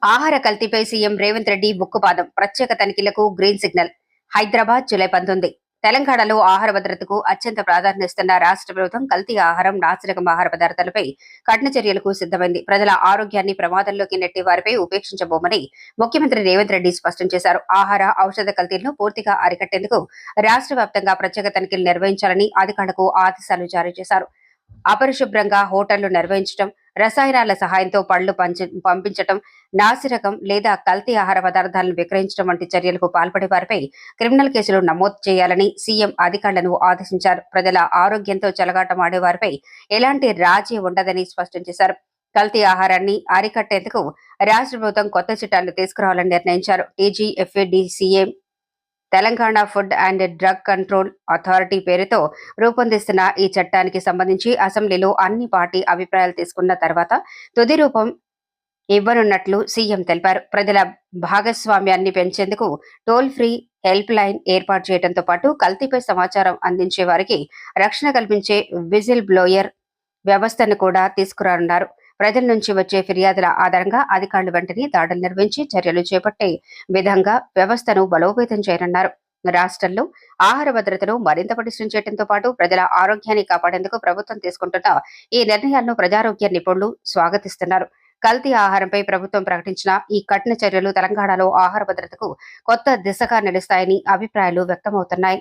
ఆహార కల్తీపై సీఎం రేవంత్ రెడ్డి ఉక్కుపాదం. ప్రత్యేక తనిఖీలకు గ్రీన్ సిగ్నల్. హైదరాబాద్ జూలై 19. తెలంగాణలో ఆహార భద్రతకు అత్యంత ప్రాధాన్యమిస్తున్న రాష్ట్ర ప్రభుత్వం కల్తీ ఆహారం, నాసిరకం ఆహార పదార్థాలపై కఠిన చర్యలకు సిద్దమైంది. ప్రజల ఆరోగ్యాన్ని ప్రమాదంలోకి నెట్టే వారిపై ఉపేక్షించబోమని ముఖ్యమంత్రి రేవంత్ రెడ్డి స్పష్టం చేశారు. ఆహార, ఔషధ కల్తీలను పూర్తిగా అరికట్టేందుకు రాష్ట్ర వ్యాప్తంగా ప్రత్యేక తనిఖీలు నిర్వహించాలని అధికారులకు ఆదేశాలు జారీ చేశారు. అపరిశుభ్రంగా హోటళ్లు నిర్వహించడం, రసాయనాల సహాయంతో పళ్లు పంపించడం, నాసిరకం లేదా కల్తీ ఆహార పదార్థాలను విక్రయించడం వంటి చర్యలకు పాల్పడే వారిపై క్రిమినల్ కేసులు నమోదు చేయాలని సీఎం అధికారులను ఆదేశించారు. ప్రజల ఆరోగ్యంతో చెలగాటం ఆడేవారిపై ఎలాంటి రాజీ ఉండదని స్పష్టం చేశారు. కల్తీ ఆహారాన్ని అరికట్టేందుకు రాష్ట్ర ప్రభుత్వం కొత్త చట్టాలు తీసుకురావాలని నిర్ణయించారు. TGFADCA Telangana food and drug control authority పేరుతో రూపొందిస్తున్న ఈ చట్టానికి సంబంధించి అసెంబ్లీలో అన్ని పార్టీ అభిప్రాయాలు తీసుకున్న తర్వాత తుది రూపం ఇవ్వనున్నట్లు సీఎం తెలిపారు. ప్రజల భాగస్వామ్యాన్ని పెంచేందుకు టోల్ ఫ్రీ హెల్ప్ లైన్ ఏర్పాటు చేయడంతో పాటు కల్తీపై సమాచారం అందించే వారికి రక్షణ కల్పించే విజిల్ బ్లోయర్ వ్యవస్థను కూడా తీసుకురానున్నారు. ప్రజల నుంచి వచ్చే ఫిర్యాదుల ఆధారంగా అధికారులు వెంటనే దాడులు నిర్వహించి చర్యలు చేపట్టే విధంగా వ్యవస్థను బలోపేతం చేయనున్నారు. రాష్ట్రంలో ఆహార భద్రతను మరింత పటిష్టం చేయడంతో పాటు ప్రజల ఆరోగ్యాన్ని కాపాడేందుకు ప్రభుత్వం తీసుకుంటున్న ఈ నిర్ణయాలను ప్రజారోగ్య నిపుణులు స్వాగతిస్తున్నారు. కల్తీ ఆహారంపై ప్రభుత్వం ప్రకటించిన ఈ కఠిన చర్యలు తెలంగాణలో ఆహార భద్రతకు కొత్త దిశగా నిలుస్తాయని అభిప్రాయాలు వ్యక్తమవుతున్నాయి.